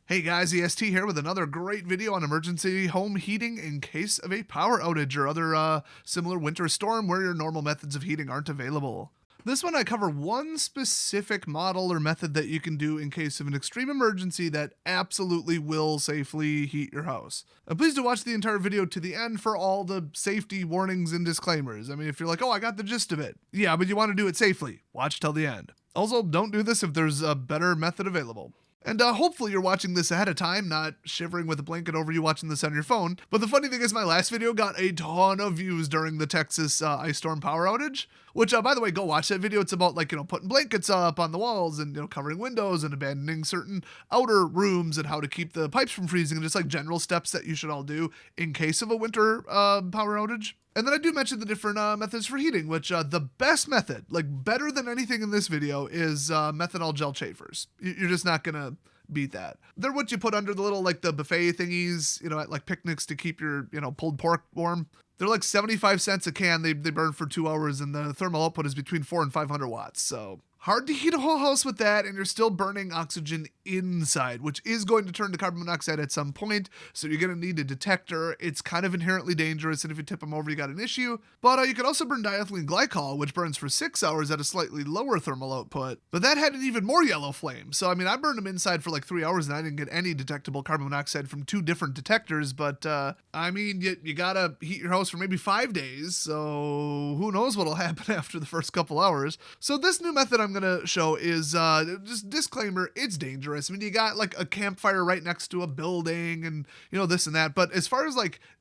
Hey guys, EST here with another great video on emergency home heating in case of a power outage or other similar winter storm where your normal methods of heating aren't available. This one I cover one specific model or method that you can do in case of an extreme emergency that absolutely will safely heat your house. Please do watch the entire video to the end for all the safety warnings and disclaimers. I mean, if you're like, oh, I got the gist of it. Yeah, but you want to do it safely. Watch till the end. Also, don't do this if there's a better method available. And hopefully you're watching this ahead of time, not shivering with a blanket over you watching this on your phone. But the funny thing is my last video got a ton of views during the Texas ice storm power outage, which, by the way, go watch that video. It's about, putting blankets up on the walls and, covering windows and abandoning certain outer rooms and how to keep the pipes from freezing and just, general steps that you should all do in case of a winter power outage. And then I do mention the different methods for heating, which the best method, better than anything in this video, is methanol gel chafers. You're just not going to beat that. They're what you put under the little, the buffet thingies, at, picnics to keep your, pulled pork warm. They're 75 cents a can. They burn for 2 hours, and the thermal output is between 400 and 500 watts. So hard to heat a whole house with that, and you're still burning oxygen inside, which is going to turn to carbon monoxide at some point, so you're going to need a detector. It's kind of inherently dangerous, and if you tip them over, you got an issue. But you can also burn diethylene glycol, which burns for 6 hours at a slightly lower thermal output, but that had an even more yellow flame. So, I burned them inside for 3 hours, and I didn't get any detectable carbon monoxide from 2 different detectors, but, you gotta heat your house for maybe 5 days, so who knows what'll happen after the first couple hours. So this new method I'm gonna show is just disclaimer, it's dangerous. You got a campfire right next to a building and this and that, but as far as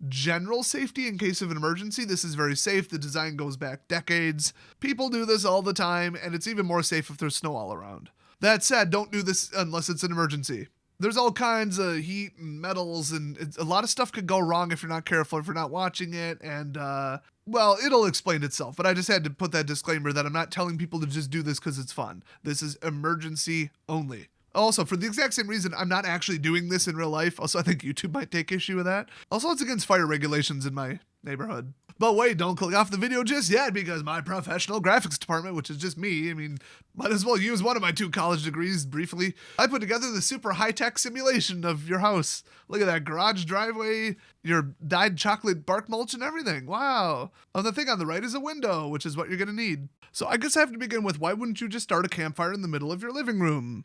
general safety in case of an emergency, this is very safe. The design goes back decades. People do this all the time, and it's even more safe if there's snow all around. That said, don't do this unless it's an emergency. There's all kinds of heat and metals, and a lot of stuff could go wrong if you're not careful, if you're not watching it, and well, it'll explain itself, but I just had to put that disclaimer that I'm not telling people to just do this because it's fun. This is emergency only. Also, for the exact same reason, I'm not actually doing this in real life. Also, I think YouTube might take issue with that. Also, it's against fire regulations in my neighborhood. But wait, don't click off the video just yet, because my professional graphics department, which is just me, might as well use one of my 2 college degrees briefly. I put together the super high-tech simulation of your house. Look at that garage driveway, your dyed chocolate bark mulch and everything. Wow. The thing on the right is a window, which is what you're going to need. So I guess I have to begin with, why wouldn't you just start a campfire in the middle of your living room?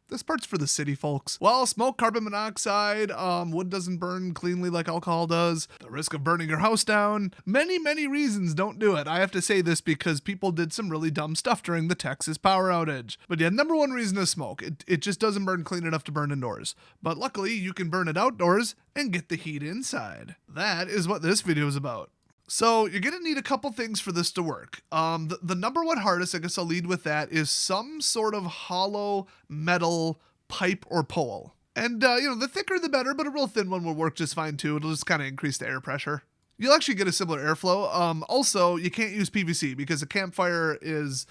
This part's for the city folks. Well, smoke, carbon monoxide, wood doesn't burn cleanly like alcohol does, the risk of burning your house down. Many, many reasons don't do it. I have to say this because people did some really dumb stuff during the Texas power outage. But yeah, number one reason is smoke. It just doesn't burn clean enough to burn indoors. But luckily, you can burn it outdoors and get the heat inside. That is what this video is about. So you're going to need a couple things for this to work. The number one hardest, I guess I'll lead with that, is some sort of hollow metal pipe or pole. And, the thicker the better, but a real thin one will work just fine too. It'll just kind of increase the air pressure. You'll actually get a similar airflow. Also, you can't use PVC because a campfire is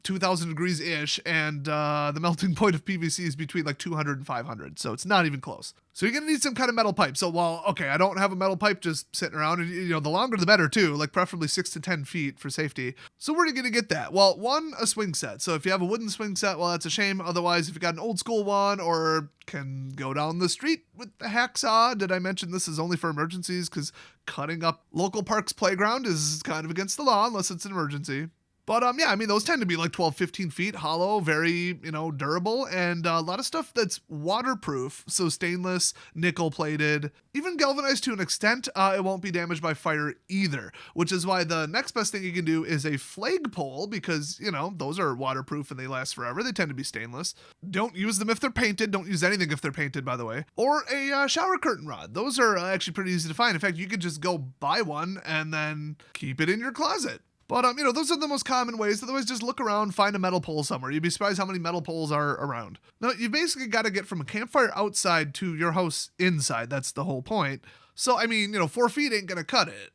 2,000 degrees-ish, and the melting point of PVC is between 200 and 500, so it's not even close. So you're going to need some kind of metal pipe. So while, okay, I don't have a metal pipe just sitting around, and the longer the better too, preferably 6 to 10 feet for safety. So where are you going to get that? Well, one, a swing set. So if you have a wooden swing set, well, that's a shame. Otherwise, if you got an old school one or can go down the street with the hacksaw. Did I mention this is only for emergencies? Because cutting up local park's playground is kind of against the law unless it's an emergency. But, yeah, those tend to be 12, 15 feet, hollow, very, durable, and a lot of stuff that's waterproof, so stainless, nickel-plated, even galvanized to an extent. It won't be damaged by fire either, which is why the next best thing you can do is a flagpole, because, those are waterproof and they last forever. They tend to be stainless. Don't use them if they're painted. Don't use anything if they're painted, by the way. Or a shower curtain rod. Those are actually pretty easy to find. In fact, you could just go buy one and then keep it in your closet. But, those are the most common ways. Otherwise, just look around, find a metal pole somewhere. You'd be surprised how many metal poles are around. Now, you basically got to get from a campfire outside to your house inside. That's the whole point. So, 4 feet ain't going to cut it.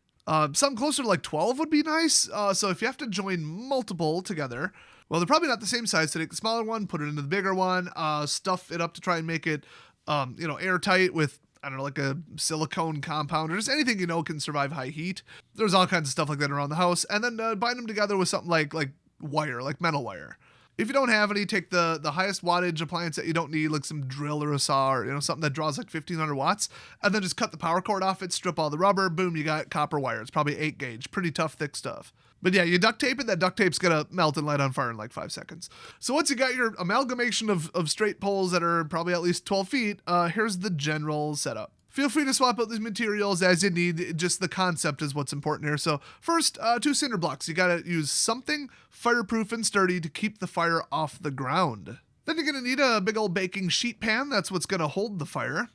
Something closer to 12 would be nice. So if you have to join multiple together, well, they're probably not the same size. So take the smaller one, put it into the bigger one, stuff it up to try and make it, airtight with, I don't know, a silicone compound or just anything can survive high heat. There's all kinds of stuff like that around the house. And then bind them together with something like wire, like metal wire. If you don't have any, take the highest wattage appliance that you don't need, like some drill or a saw or, something that draws like 1500 watts, and then just cut the power cord off it, strip all the rubber, boom, you got copper wire. It's probably 8 gauge, pretty tough, thick stuff. But yeah, you duct tape it, that duct tape's gonna melt and light on fire in like 5 seconds. So once you got your amalgamation of straight poles that are probably at least 12 feet, here's the general setup. Feel free to swap out these materials as you need, just the concept is what's important here. So first, 2 cinder blocks. You gotta use something fireproof and sturdy to keep the fire off the ground. Then you're gonna need a big old baking sheet pan. That's what's gonna hold the fire.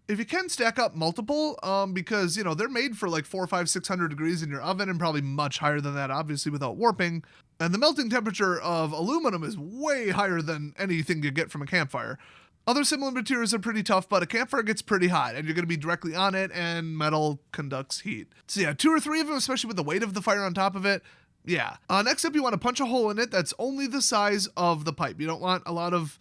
If you can, stack up multiple, because, they're made for like 400, 500, 600 degrees in your oven and probably much higher than that, obviously, without warping. And the melting temperature of aluminum is way higher than anything you get from a campfire. Other similar materials are pretty tough, but a campfire gets pretty hot and you're going to be directly on it and metal conducts heat. So yeah, 2 or 3 of them, especially with the weight of the fire on top of it. Yeah. Next up, you want to punch a hole in it that's only the size of the pipe. You don't want a lot of,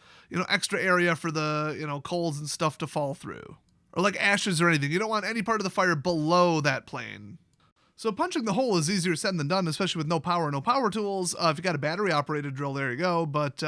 extra area for the, coals and stuff to fall through. Or like ashes or anything. You don't want any part of the fire below that plane. So punching the hole is easier said than done, especially with no power tools. If you got a battery operated drill, there you go. But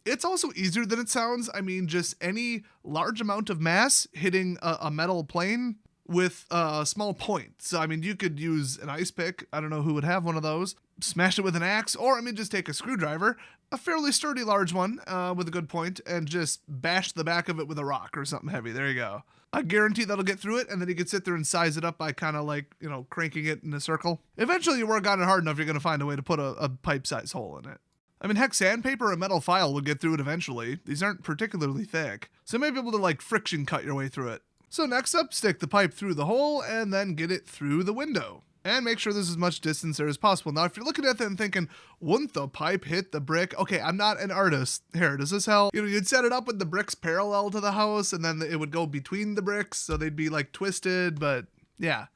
it's also easier than it sounds. I mean, just any large amount of mass hitting a metal plane with a small point. So, I mean, you could use an ice pick. I don't know who would have one of those. Smash it with an axe, or, just take a screwdriver, a fairly sturdy large one with a good point, and just bash the back of it with a rock or something heavy. There you go. I guarantee that'll get through it, and then you can sit there and size it up by kind of like, cranking it in a circle. Eventually, you work on it hard enough, you're going to find a way to put a pipe-sized hole in it. I mean, heck, sandpaper or metal file will get through it eventually. These aren't particularly thick, so you may be able to, like, friction cut your way through it. So next up, stick the pipe through the hole, and then get it through the window. And make sure there's as much distance there as possible. Now, if you're looking at that and thinking, wouldn't the pipe hit the brick? Okay, I'm not an artist. Here, does this help? You'd set it up with the bricks parallel to the house, and then it would go between the bricks, so they'd be, like, twisted, but yeah.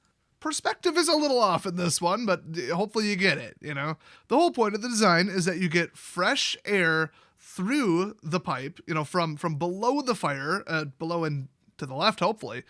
Perspective is a little off in this one, but hopefully you get it, The whole point of the design is that you get fresh air through the pipe, from below the fire, below and to the left, hopefully.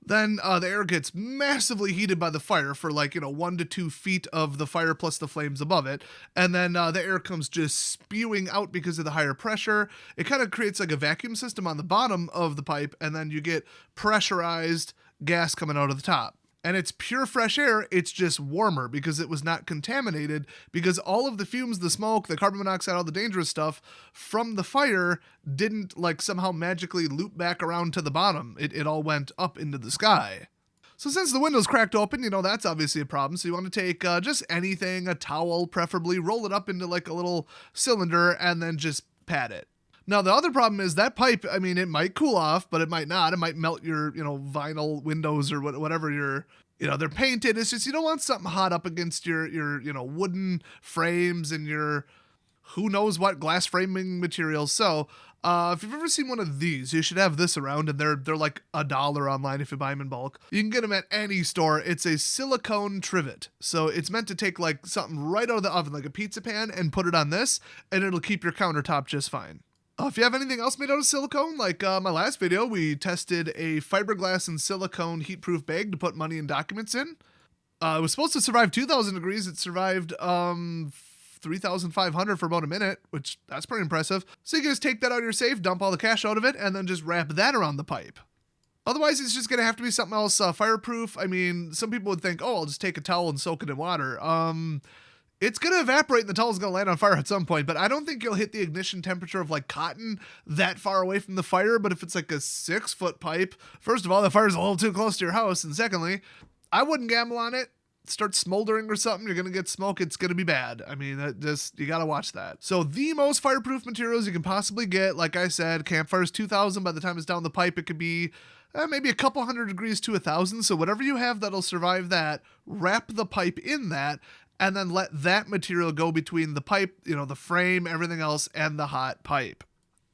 Then the air gets massively heated by the fire for 1 to 2 feet of the fire plus the flames above it. And then the air comes just spewing out because of the higher pressure. It kind of creates like a vacuum system on the bottom of the pipe, and then you get pressurized gas coming out of the top. And it's pure fresh air, it's just warmer because it was not contaminated, because all of the fumes, the smoke, the carbon monoxide, all the dangerous stuff from the fire didn't somehow magically loop back around to the bottom. It all went up into the sky. So since the window's cracked open, that's obviously a problem. So you want to take just anything, a towel preferably, roll it up into like a little cylinder, and then just pat it. Now, the other problem is that pipe, it might cool off, but it might not. It might melt your, vinyl windows or whatever they're painted. It's just, you don't want something hot up against your wooden frames and your who knows what glass framing materials. So, if you've ever seen one of these, you should have this around, and they're like $1 online if you buy them in bulk. You can get them at any store. It's a silicone trivet. So it's meant to take like something right out of the oven, like a pizza pan, and put it on this, and it'll keep your countertop just fine. If you have anything else made out of silicone, like my last video, we tested a fiberglass and silicone heat-proof bag to put money and documents in. It was supposed to survive 2,000 degrees. It survived 3,500 for about a minute, which that's pretty impressive. So you can just take that out of your safe, dump all the cash out of it, and then just wrap that around the pipe. Otherwise, it's just going to have to be something else fireproof. Some people would think, I'll just take a towel and soak it in water. It's going to evaporate and the towel's going to land on fire at some point, but I don't think you'll hit the ignition temperature of like cotton that far away from the fire. But if it's like a 6-foot pipe, first of all, the fire's a little too close to your house. And secondly, I wouldn't gamble on it. Start smoldering or something, you're going to get smoke. It's going to be bad. You got to watch that. So the most fireproof materials you can possibly get, like I said, campfire's 2,000. By the time it's down the pipe, it could be maybe a couple hundred degrees to 1,000. So whatever you have that'll survive that, wrap the pipe in that, and then let that material go between the pipe, the frame, everything else, and the hot pipe.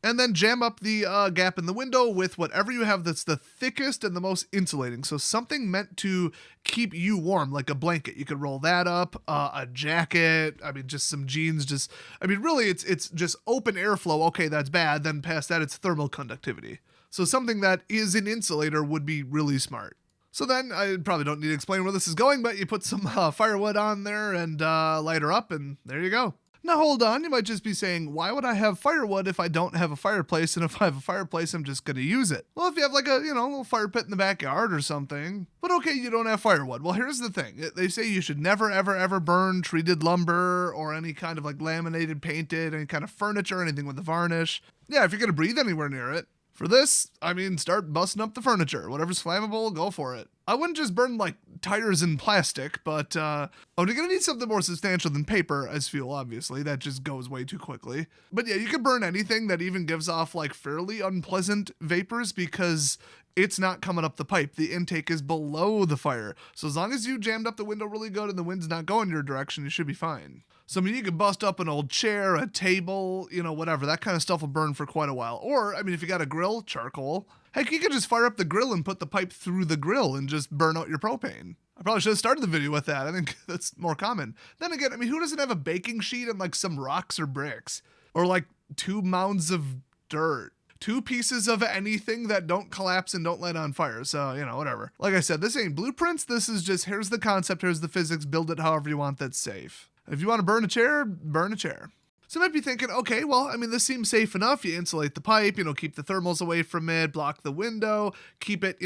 And then jam up the gap in the window with whatever you have that's the thickest and the most insulating. So something meant to keep you warm, like a blanket. You could roll that up, a jacket, just some jeans. Really, it's just open airflow. Okay, that's bad. Then past that, it's thermal conductivity. So something that is an insulator would be really smart. So then, I probably don't need to explain where this is going, but you put some firewood on there and light her up, and there you go. Now hold on, you might just be saying, why would I have firewood if I don't have a fireplace? And if I have a fireplace, I'm just gonna use it. Well, if you have like a, little fire pit in the backyard or something. But okay, you don't have firewood. Well, here's the thing. They say you should never, ever, ever burn treated lumber or any kind of like laminated, painted, any kind of furniture, anything with a varnish. Yeah, if you're gonna breathe anywhere near it. For this, start busting up the furniture. Whatever's flammable, go for it. I wouldn't just burn like tires and plastic, but you're gonna need something more substantial than paper as fuel, obviously. That just goes way too quickly. But yeah, you can burn anything that even gives off like fairly unpleasant vapors because it's not coming up the pipe. The intake is below the fire. So as long as you jammed up the window really good and the wind's not going your direction, you should be fine. So, you can bust up an old chair, a table, whatever. That kind of stuff will burn for quite a while. Or, if you got a grill, charcoal. Heck, you could just fire up the grill and put the pipe through the grill and just burn out your propane. I probably should have started the video with that. I think that's more common. Then again, who doesn't have a baking sheet and like some rocks or bricks? Or like 2 mounds of dirt? 2 pieces of anything that don't collapse and don't light on fire. So, whatever. Like I said, this ain't blueprints. This is just, here's the concept, here's the physics, build it however you want that's safe. If you want to burn a chair, burn a chair. So you might be thinking, okay, well, this seems safe enough. You insulate the pipe, keep the thermals away from it, block the window, keep it,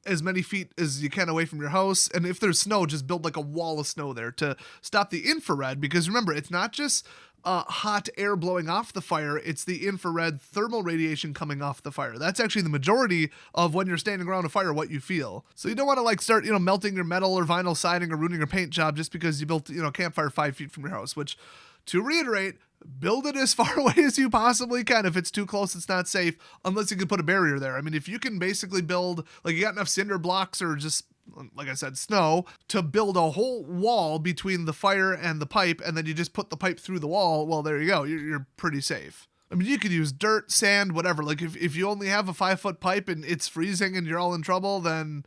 as many feet as you can away from your house. And if there's snow, just build like a wall of snow there to stop the infrared. Because remember, it's not just hot air blowing off the fire, it's the infrared thermal radiation coming off the fire. That's actually the majority of when you're standing around a fire, what you feel. So you don't want to like start, melting your metal or vinyl siding or ruining your paint job just because you built, a campfire 5 feet from your house, which, to reiterate, build it as far away as you possibly can. If it's too close, it's not safe, unless you can put a barrier there. If you can basically build, like you got enough cinder blocks or just, like I said, snow, to build a whole wall between the fire and the pipe, and then you just put the pipe through the wall, well, there you go. You're pretty safe. You could use dirt, sand, whatever. Like if you only have a 5-foot pipe and it's freezing and you're all in trouble, then,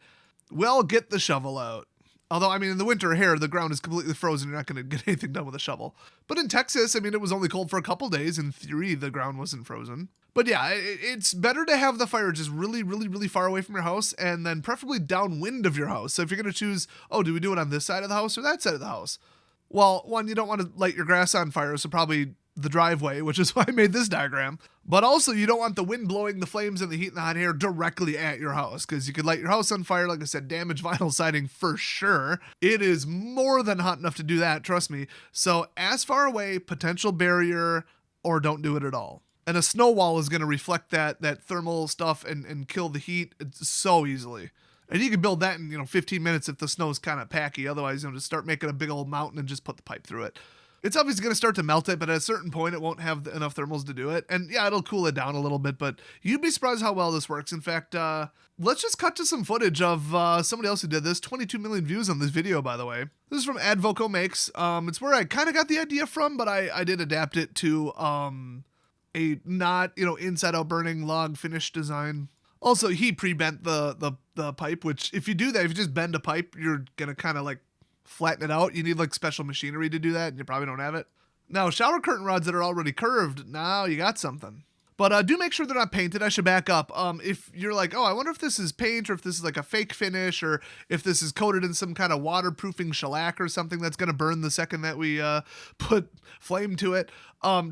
well, get the shovel out. Although, in the winter here, the ground is completely frozen. You're not going to get anything done with a shovel. But in Texas, it was only cold for a couple days. In theory, the ground wasn't frozen. But yeah, it's better to have the fire just really, really, really far away from your house and then preferably downwind of your house. So if you're going to choose, do we do it on this side of the house or that side of the house? Well, one, you don't want to light your grass on fire, so probably the driveway, which is why I made this diagram. But also, you don't want the wind blowing the flames and the heat and the hot air directly at your house, because you could light your house on fire, like I said, damage vinyl siding for sure. It is more than hot enough to do that, trust me. So as far away, potential barrier, or don't do it at all. And a snow wall is going to reflect that thermal stuff and kill the heat so easily. And you can build that in 15 minutes if the snow's kind of packy. Otherwise, just start making a big old mountain and just put the pipe through it. It's obviously going to start to melt it, but at a certain point, it won't have enough thermals to do it. And yeah, it'll cool it down a little bit, but you'd be surprised how well this works. In fact, let's just cut to some footage of somebody else who did this. 22 million views on this video, by the way. This is from Advoko Makes. It's where I kind of got the idea from, but I did adapt it to a not, inside out burning log finish design. Also, he pre-bent the pipe, which if you do that, if you just bend a pipe, you're going to kind of like flatten it out. You need like special machinery to do that, and you probably don't have it. Now, shower curtain rods that are already curved, now you got something. But do make sure they're not painted. I should back up. If you're like, I wonder if this is paint or if this is like a fake finish or if this is coated in some kind of waterproofing shellac or something that's going to burn the second that we put flame to it.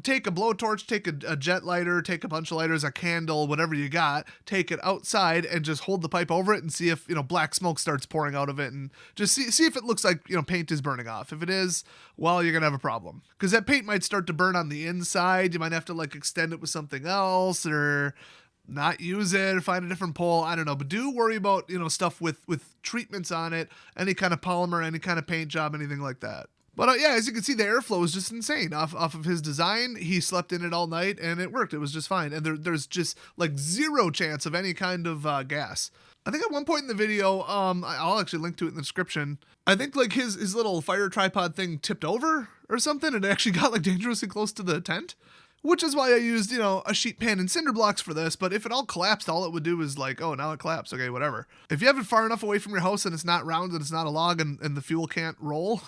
Take a blowtorch, take a jet lighter, take a bunch of lighters, a candle, whatever you got, take it outside and just hold the pipe over it and see if, black smoke starts pouring out of it and just see if it looks like, paint is burning off. If it is, well, you're going to have a problem because that paint might start to burn on the inside. You might have to like extend it with something else or not use it or find a different pole. I don't know, but do worry about, stuff with treatments on it, any kind of polymer, any kind of paint job, anything like that. But yeah, as you can see, the airflow is just insane. Off of his design, he slept in it all night, and it worked. It was just fine. And there's just like zero chance of any kind of gas. I think at one point in the video, I'll actually link to it in the description. I think like his little fire tripod thing tipped over or something, and it actually got like dangerously close to the tent. Which is why I used, a sheet pan and cinder blocks for this. But if it all collapsed, all it would do is like, oh, now it collapsed. Okay, whatever. If you have it far enough away from your house and it's not round and it's not a log and the fuel can't roll,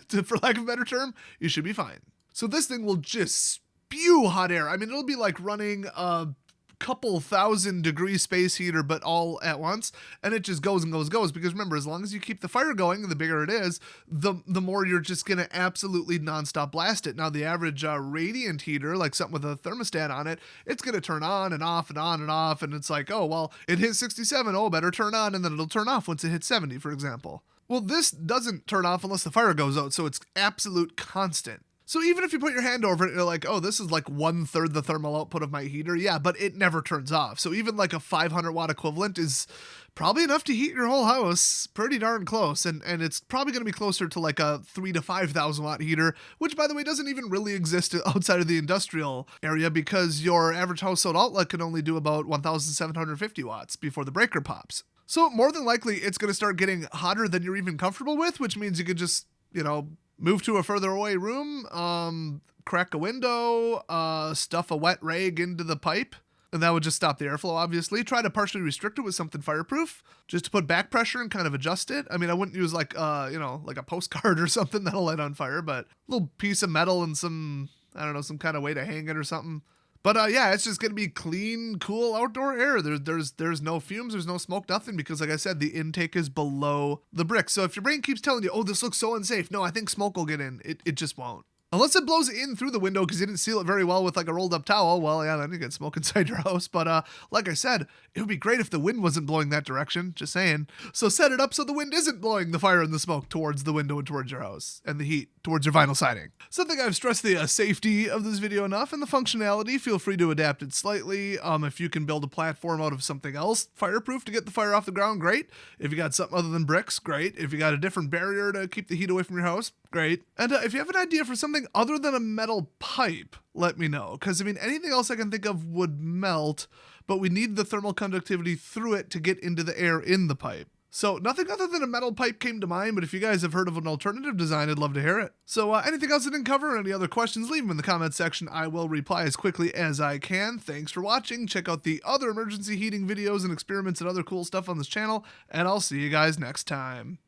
for lack of a better term, you should be fine. So this thing will just spew hot air. It'll be like running a couple thousand degree space heater, but all at once, and it just goes and goes and goes. Because remember, as long as you keep the fire going, the bigger it is, the more you're just gonna absolutely nonstop blast it. Now the average radiant heater, like something with a thermostat on it, it's gonna turn on and off and on and off, and it's like, oh well, it hit 67, oh better turn on, and then it'll turn off once it hits 70, for example. Well, this doesn't turn off unless the fire goes out, so it's absolute constant. So even if you put your hand over it, you're like, oh, this is like 1/3 the thermal output of my heater. Yeah, but it never turns off. So even like a 500 watt equivalent is probably enough to heat your whole house, pretty darn close. And it's probably going to be closer to like a 3,000 to 5,000 watt heater, which by the way doesn't even really exist outside of the industrial area, because your average household outlet can only do about 1,750 watts before the breaker pops. So more than likely it's going to start getting hotter than you're even comfortable with, which means you could just, move to a further away room, crack a window, stuff a wet rag into the pipe, and that would just stop the airflow, obviously. Try to partially restrict it with something fireproof, just to put back pressure and kind of adjust it. I mean, I wouldn't use like a postcard or something that'll light on fire, but a little piece of metal and some kind of way to hang it or something. But yeah, it's just going to be clean, cool outdoor air. There's no fumes, there's no smoke, nothing, because like I said, the intake is below the brick. So if your brain keeps telling you, oh, this looks so unsafe, no, I think smoke will get in, it just won't. Unless it blows in through the window because you didn't seal it very well with like a rolled up towel, well, yeah, then you get smoke inside your house. But like I said, it would be great if the wind wasn't blowing that direction, just saying. So set it up so the wind isn't blowing the fire and the smoke towards the window and towards your house, and the heat towards your vinyl siding. So I think I've stressed the safety of this video enough, and the functionality. Feel free to adapt it slightly. If you can build a platform out of something else fireproof to get the fire off the ground, great. If you got something other than bricks, great. If you got a different barrier to keep the heat away from your house, great. And if you have an idea for something other than a metal pipe, let me know. Because, I mean, anything else I can think of would melt, but we need the thermal conductivity through it to get into the air in the pipe. So nothing other than a metal pipe came to mind, but if you guys have heard of an alternative design, I'd love to hear it. So anything else I didn't cover, or any other questions, leave them in the comments section. I will reply as quickly as I can. Thanks for watching. Check out the other emergency heating videos and experiments and other cool stuff on this channel, and I'll see you guys next time.